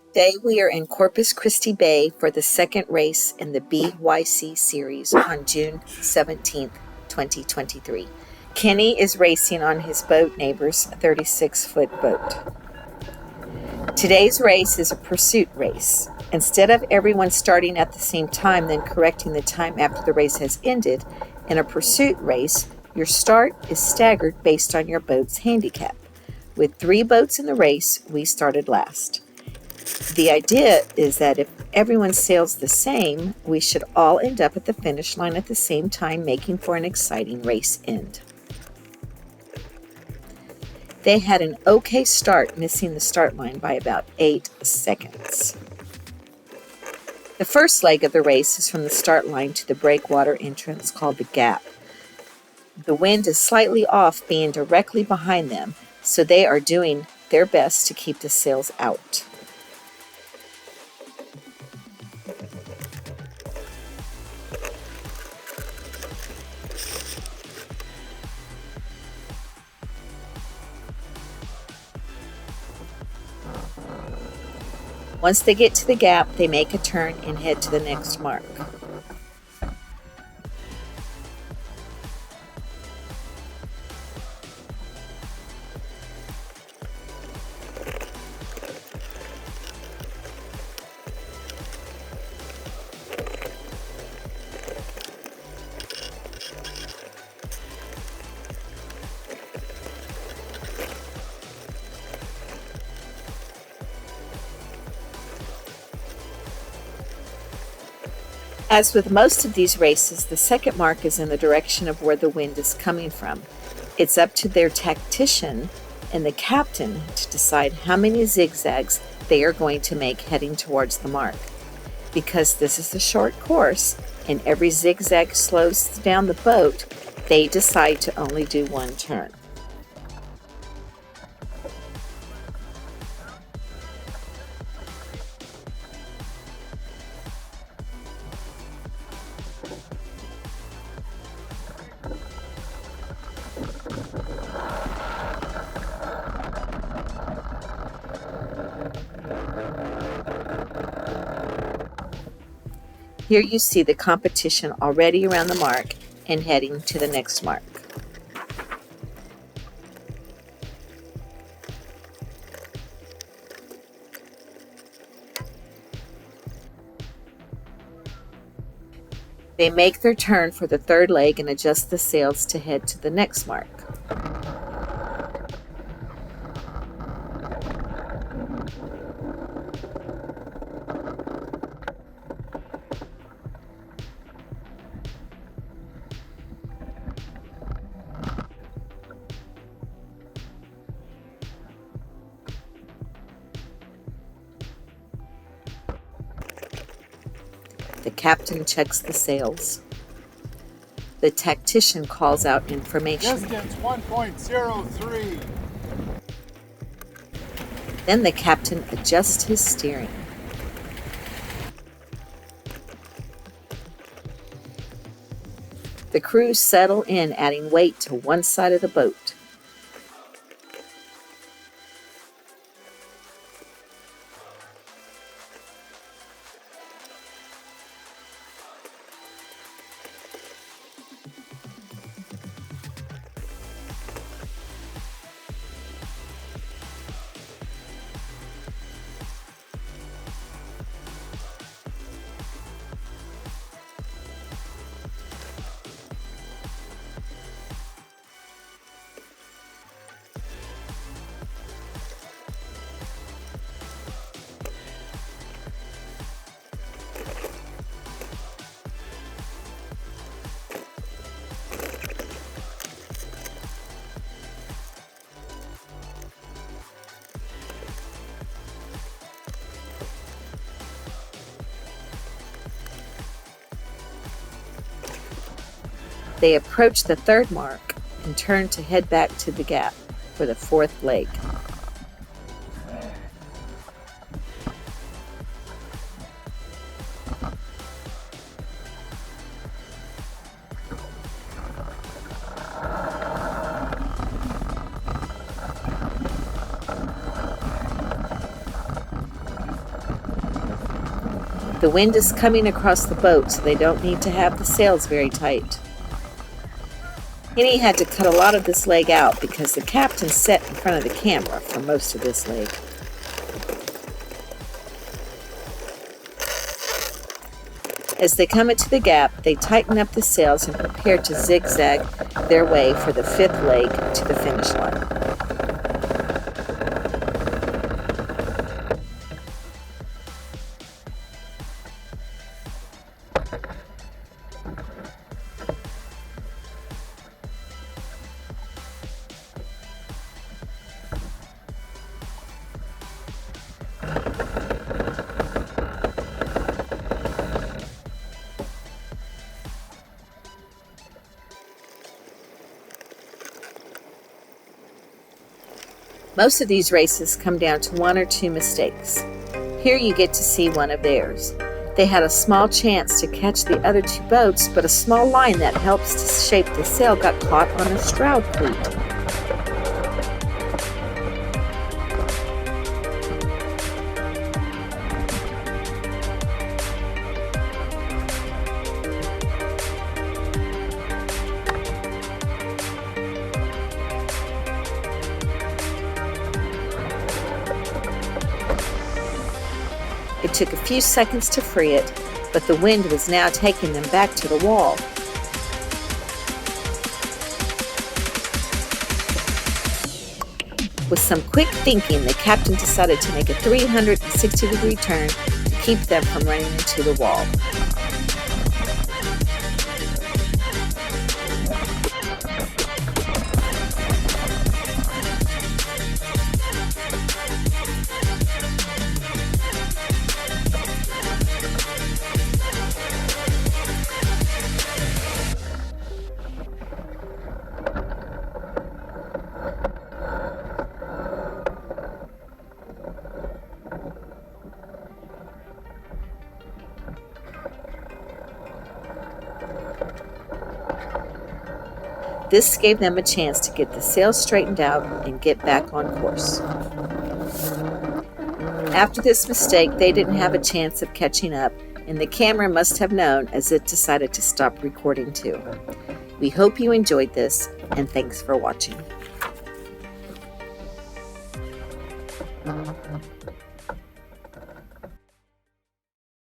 Today we are in Corpus Christi Bay for the second race in the BYC series on June 17th, 2023. Kenny is racing on his boat neighbor's 36-foot boat. Today's race is a pursuit race. Instead of everyone starting at the same time then correcting the time after the race has ended, in a pursuit race, your start is staggered based on your boat's handicap. With 3 boats in the race, we started last. The idea is that if everyone sails the same, we should all end up at the finish line at the same time, making for an exciting race end. They had an okay start, missing the start line by about 8 seconds. The first leg of the race is from the start line to the breakwater entrance called the Gap. The wind is slightly off, being directly behind them, so they are doing their best to keep the sails out. Once they get to the gap, they make a turn and head to the next mark. As with most of these races, the second mark is in the direction of where the wind is coming from. It's up to their tactician and the captain to decide how many zigzags they are going to make heading towards the mark. Because this is a short course and every zigzag slows down the boat, they decide to only do one turn. Here you see the competition already around the mark and heading to the next mark. They make their turn for the third leg and adjust the sails to head to the next mark. The captain checks the sails. The tactician calls out information. Distance 1.03. Then the captain adjusts his steering. The crew settle in, adding weight to one side of the boat. They approach the third mark and turn to head back to the gap for the fourth leg. The wind is coming across the boat, so they don't need to have the sails very tight. Henny had to cut a lot of this leg out because the captain sat in front of the camera for most of this leg. As they come into the gap, they tighten up the sails and prepare to zigzag their way for the fifth leg to the finish line. Most of these races come down to one or two mistakes. Here you get to see one of theirs. They had a small chance to catch the other two boats, but a small line that helps to shape the sail got caught on a shroud cleat. It took a few seconds to free it, but the wind was now taking them back to the wall. With some quick thinking, the captain decided to make a 360-degree turn to keep them from running into the wall. This gave them a chance to get the sails straightened out and get back on course. After this mistake, they didn't have a chance of catching up, and the camera must have known, as it decided to stop recording too. We hope you enjoyed this, and thanks for watching.